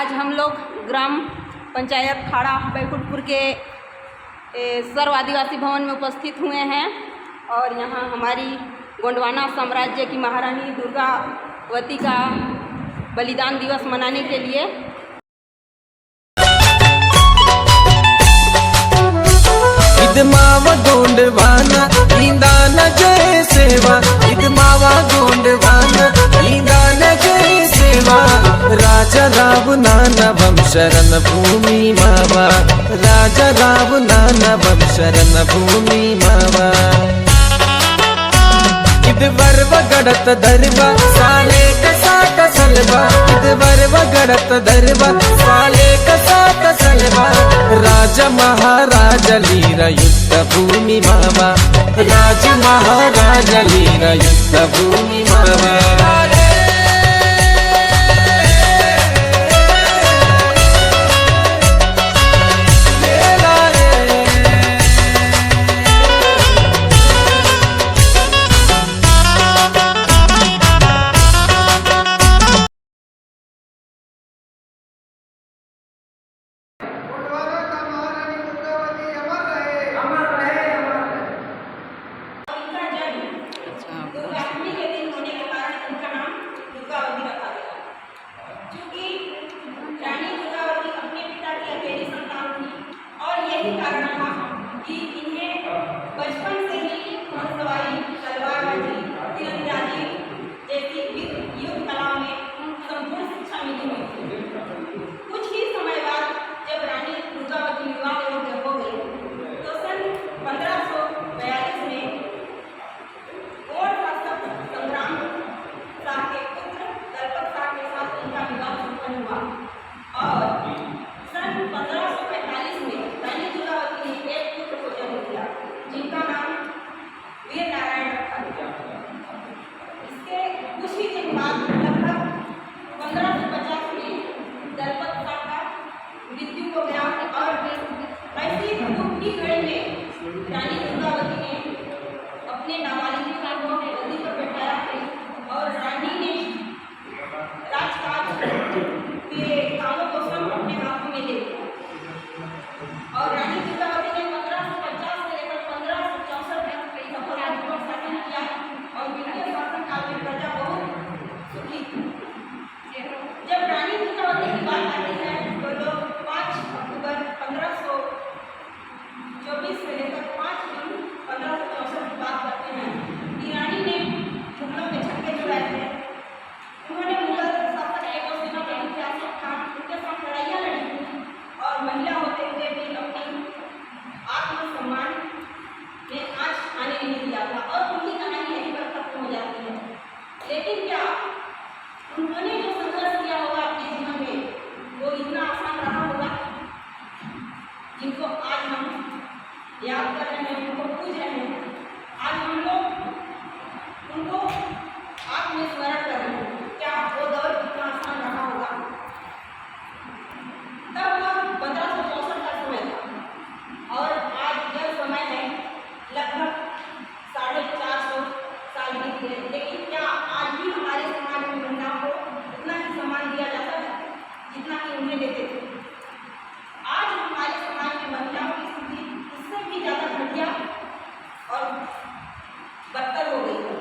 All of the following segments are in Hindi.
आज हम लोग ग्राम पंचायत खाड़ा बैकुंठपुर के सर्व आदिवासी भवन में उपस्थित हुए हैं और यहाँ हमारी गोंडवाना साम्राज्य की महारानी दुर्गावती का बलिदान दिवस मनाने के लिए मावा गोंडवाना इंदाना जय सेवा मावा गोंडवाना इंदाना जय सेवा राजा राव नानवम शरण भूमि मावा राजा राव नानवम शरण भूमि मावा वर्व गड़त दरबा साले कसाट सलबा वर्व गड़त दरबा साले कसाट सलबा राजा महाराजा लीरा युद्ध भूमि मावा राज महाराजा लीरा युद्ध भूमि मावा कारण था कि इन्हें बचपन से ही घुड़सवारी, तलवारबाजी, तीरंदाजी जैसी युद्ध कला में संपूर्ण शिक्षा मिली हुई थी। कुछ ही समय बाद जब रानी दुर्गावती विवाह योग्य हो गई तो सन 1542 में गोंड शासक संग्राम शाह के पुत्र दलपत शाह के साथ उनका विवाह संपन्न हुआ और सन 1545 में रानी दुर्गावती ने एक पुत्र को जन्म दिया जिनका नाम वीर नारायण रखा गया। इसके कुछ ही दिन बाद लगभग 1550 में दलपत शाह का मृत्यु हो गया और ऐसी दुख की घड़ी में रानी दुर्गावती ने अपने नाबालिग बेटा को गद्दी पर बैठाया और रानी ने राजकाज के कामों को सब अपने हाथों में ले लिया और रानी दुर्गावती ने 1550 से लेकर 1564 तक कई सफलतापूर्वक शासन किया और उनके शासनकाल में प्रजा बहुत सुखी थी। जब रानी दुर्गावती की बात आती है तो लोग 5 अक्टूबर 1524 से लेकर 5 जून 1564 की बात करते हैं कि रानी ने मुगलों के छक्के छुड़ाए थे। उन्होंने मुगल शासक एक सेनापति ख्यासत खान उनके साथ लड़ाइयाँ लड़ी थी और महिला होते हुए भी अपनी आत्मसम्मान ने आज आने नहीं दिया था और उनकी कहानी यहीं पर खत्म हो जाती है। लेकिन क्या उन्होंने जो संघर्ष किया होगा अपने जीवन में वो इतना आसान रहा होगा? जिनको आज हम याद कर रहे हैं, उनको पूज रहे हैं, आज हम लोग उनको आत्मस्मरण कर रहे हैं, क्या वो दौर इतना आसान रहा होगा? तब वह 1564 का समय था और आज यह समय है लगभग 450 साल बीत गए, लेकिन क्या आज भी हमारे समाज में महिलाओं को उतना ही सम्मान दिया जाता है जितना कि उन्हें देते थे? आज हमारे समाज में महिलाओं की स्थिति इससे भी ज़्यादा घटिया और बदतर हो गई है।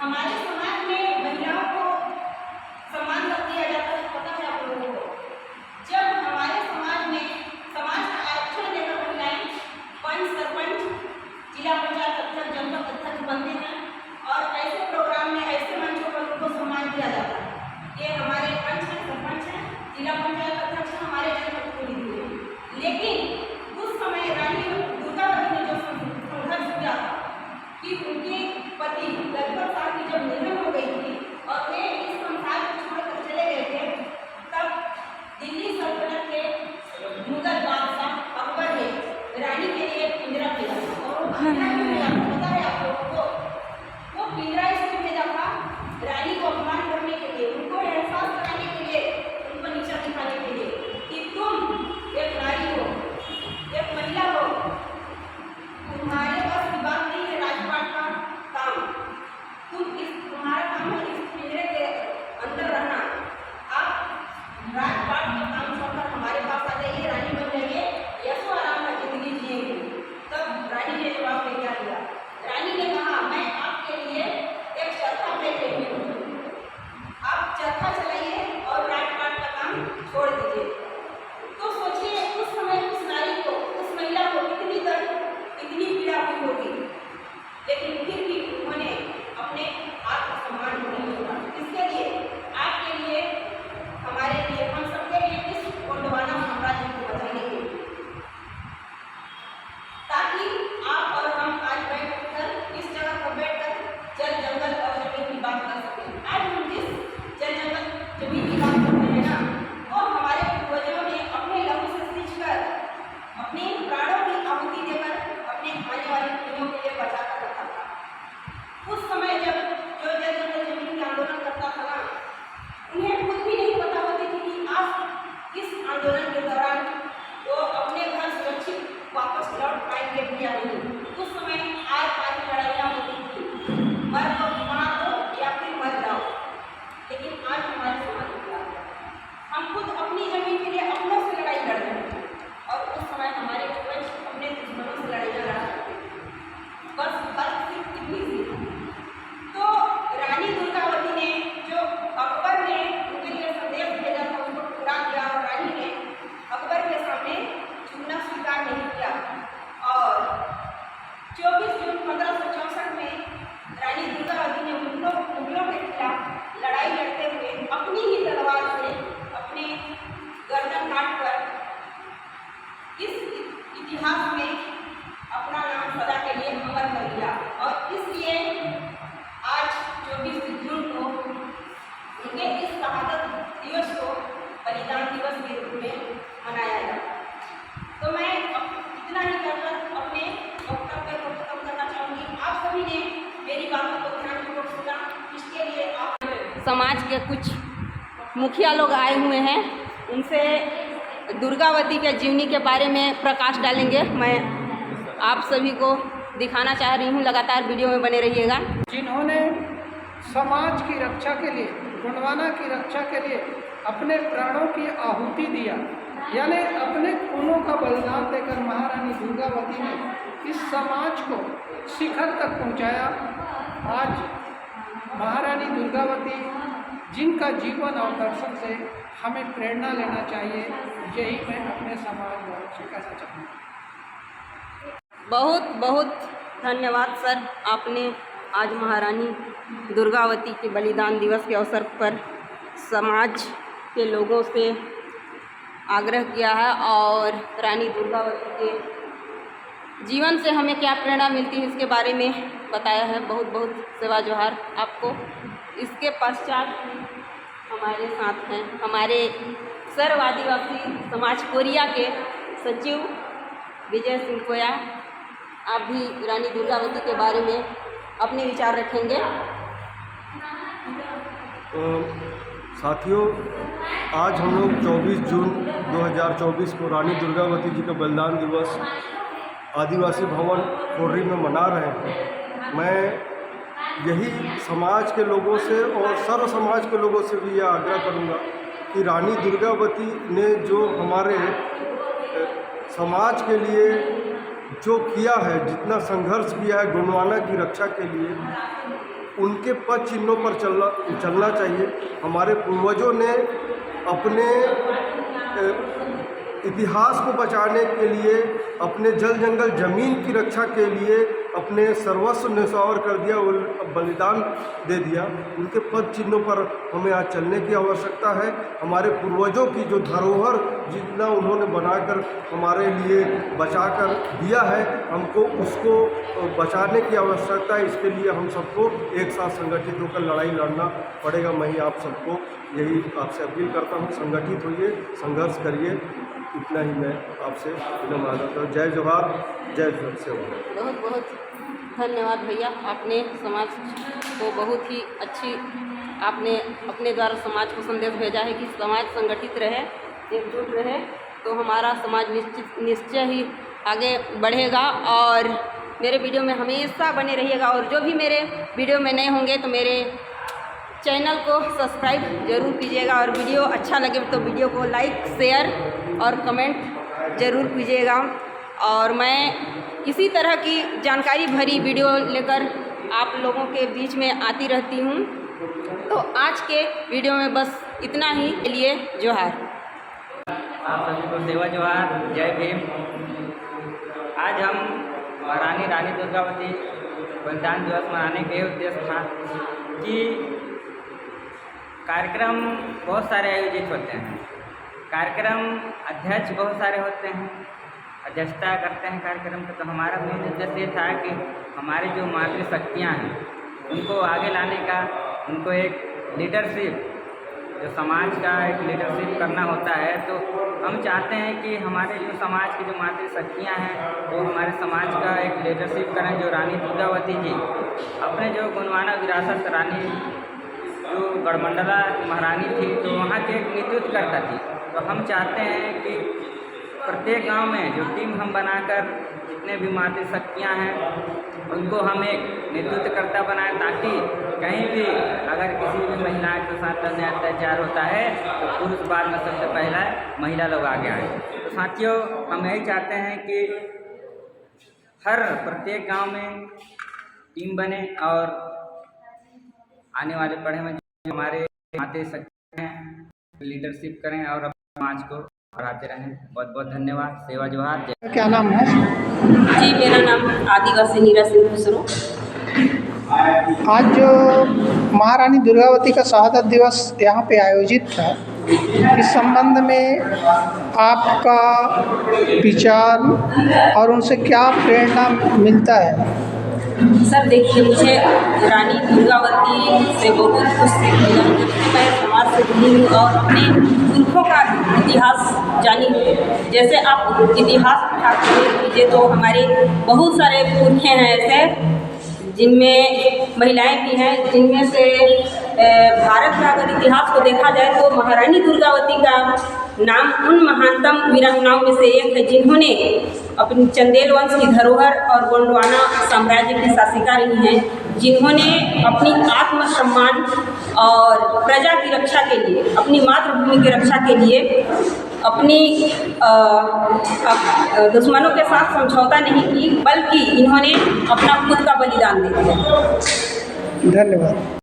हमारे समाज में महिलाओं को सम्मान कब दिया जाता है पता है आप लोगों को? जब हमारे समाज में समाज का आरक्षण लेकर महिलाएं पंच, सरपंच, जिला पंचायत अध्यक्ष, जनपद अध्यक्ष बनते हैं और ऐसे प्रोग्राम में ऐसे मंचों पर उनको सम्मान दिया जाता है। ये हमारे पंच हैं, सरपंच हैं, जिला पंचायत अध्यक्ष हमारे जनपद को दी हुई है। लेकिन उस समय रानी दुर्गावती ने जो संघर्ष किया कि उनके पति दलपत शाह की जब निधन हो गई थी और वे इस संसार को छोड़कर चले गए थे, तब दिल्ली सल्तनत के मुगल बादशाह अकबर ने रानी के लिए एक पिंजरा भेजा था और वो पिंजरा क्यों भेजा था पता है आप लोगों को? वो पिंजरा इसलिए भेजा था रानी को अपमान करने के लिए, उनको एहसास कराने के लिए, उनको नीचा दिखाने के लिए कि तुम एक नारी हो समाज के कुछ मुखिया लोग आए हुए हैं, उनसे दुर्गावती के जीवनी के बारे में प्रकाश डालेंगे। मैं आप सभी को दिखाना चाह रही हूँ, लगातार वीडियो में बने रहिएगा। जिन्होंने समाज की रक्षा के लिए, गोंडवाना की रक्षा के लिए अपने प्राणों की आहुति दिया, यानी अपने खूनों का बलिदान देकर महारानी दुर्गावती ने इस समाज को शिखर तक पहुंचाया। आज महारानी दुर्गावती जिनका जीवन और दर्शन से हमें प्रेरणा लेना चाहिए, यही मैं अपने समाज वालों से कहना चाहूँगा। बहुत बहुत धन्यवाद सर, आपने आज महारानी दुर्गावती के बलिदान दिवस के अवसर पर समाज के लोगों से आग्रह किया है और रानी दुर्गावती के जीवन से हमें क्या प्रेरणा मिलती है इसके बारे में बताया है। बहुत बहुत सेवा जोहार आपको। इसके पश्चात हमारे साथ हैं हमारे सर्व आदिवासी समाज कोरिया के सचिव विजय सिंह कोया। आप भी रानी दुर्गावती के बारे में अपने विचार रखेंगे। साथियों, आज हम लोग 24 जून 2024 को रानी दुर्गावती जी का बलिदान दिवस आदिवासी भवन खोर्री में मना रहे हैं। मैं यही समाज के लोगों से और सर्व समाज के लोगों से भी यह आग्रह करूंगा कि रानी दुर्गावती ने जो हमारे समाज के लिए जो किया है, जितना संघर्ष किया है गोंडवाना की रक्षा के लिए, उनके पद चिन्हों पर चलना चाहिए। हमारे पूर्वजों ने अपने इतिहास को बचाने के लिए, अपने जल जंगल ज़मीन की रक्षा के लिए अपने सर्वस्व न्यौछावर कर दिया, बलिदान दे दिया। उनके पद चिन्हों पर हमें आज चलने की आवश्यकता है। हमारे पूर्वजों की जो धरोहर जितना उन्होंने बनाकर हमारे लिए बचाकर दिया है, हमको उसको बचाने की आवश्यकता है। इसके लिए हम सबको एक साथ संगठित होकर लड़ाई लड़ना पड़ेगा। मैं ही आप सबको यही आपसे अपील करता हूँ, संगठित होइए, संघर्ष करिए। इतना ही मैं आपसे विनम्र करता हूँ। जय जोहार, जय सेवा। बहुत बहुत धन्यवाद भैया, आपने समाज को बहुत ही अच्छी, आपने अपने द्वारा समाज को संदेश भेजा है कि समाज संगठित रहे, एकजुट रहे, तो हमारा समाज निश्चय ही आगे बढ़ेगा। और मेरे वीडियो में हमेशा बने रहिएगा। और जो भी मेरे वीडियो में नए होंगे तो मेरे चैनल को सब्सक्राइब ज़रूर कीजिएगा। और वीडियो अच्छा लगे तो वीडियो को लाइक, शेयर और कमेंट ज़रूर कीजिएगा। और मैं इसी तरह की जानकारी भरी वीडियो लेकर आप लोगों के बीच में आती रहती हूँ। तो आज के वीडियो में बस इतना ही। के लिए जोहार। आप सभी को सेवा जोहार, जय भीम। आज हम रानी दुर्गावती बलिदान दिवस मनाने के उद्देश्य था कि कार्यक्रम बहुत सारे आयोजित होते हैं। कार्यक्रम अध्यक्ष बहुत सारे होते हैं, अध्यक्षता करते हैं कार्यक्रम का। तो हमारा मेन उद्देश्य ये था कि हमारी जो मातृशक्तियाँ हैं उनको आगे लाने का, उनको एक लीडरशिप, जो समाज का एक लीडरशिप करना होता है। तो हम चाहते हैं कि हमारे जो समाज की जो मातृशक्तियाँ हैं वो हमारे समाज का एक लीडरशिप करें। जो रानी दुर्गावती जी अपने जो गोंडवाना विरासत, रानी जो गढ़मंडला महारानी थी, तो वहाँ के एक नेतृत्व करता थी। तो हम चाहते हैं कि प्रत्येक गांव में जो टीम हम बनाकर जितने भी मातृशक्तियाँ हैं उनको हम एक नेतृत्वकर्ता बनाएं, ताकि कहीं भी अगर किसी भी महिला के साथ अन्याय अत्याचार होता है तो पुरुष बाद में सबसे पहला महिला लोग आगे आए। तो साथियों, हम यही चाहते हैं कि हर प्रत्येक गांव में टीम बने और आने वाले पढ़े में जो हमारे मातृशक्ति हैं लीडरशिप करें और अपने समाज को बढ़ाते रहें। बहुत बहुत धन्यवाद। सेवा जोहार। क्या नाम है? जी, मेरा नाम आदिवासी नीरा सिंह खुसरो। आज जो महारानी दुर्गावती का शहादत दिवस यहाँ पे आयोजित था, इस संबंध में आपका विचार और उनसे क्या प्रेरणा मिलता है? सर देखिए, मुझे रानी दुर्गावती से बहुत कुछ मिला, क्योंकि मैं समाज से जुड़ी हूँ और अपने पुरखों का इतिहास जानी हूँ। जैसे आप इतिहास उठाकर लीजिए तो हमारे बहुत सारे पुरखे हैं ऐसे, जिनमें महिलाएं भी हैं, जिनमें से भारत का अगर इतिहास को देखा जाए तो महारानी दुर्गावती का नाम उन महानतम वीरांगनाओं में से एक है जिन्होंने अपनी चंदेल वंश की धरोहर और गोंडवाना साम्राज्य की शासिका रही हैं, जिन्होंने अपनी आत्मसम्मान और प्रजा की रक्षा के लिए, अपनी मातृभूमि की रक्षा के लिए अपनी दुश्मनों के साथ समझौता नहीं की, बल्कि इन्होंने अपना खुद का बलिदान दे दिया। धन्यवाद।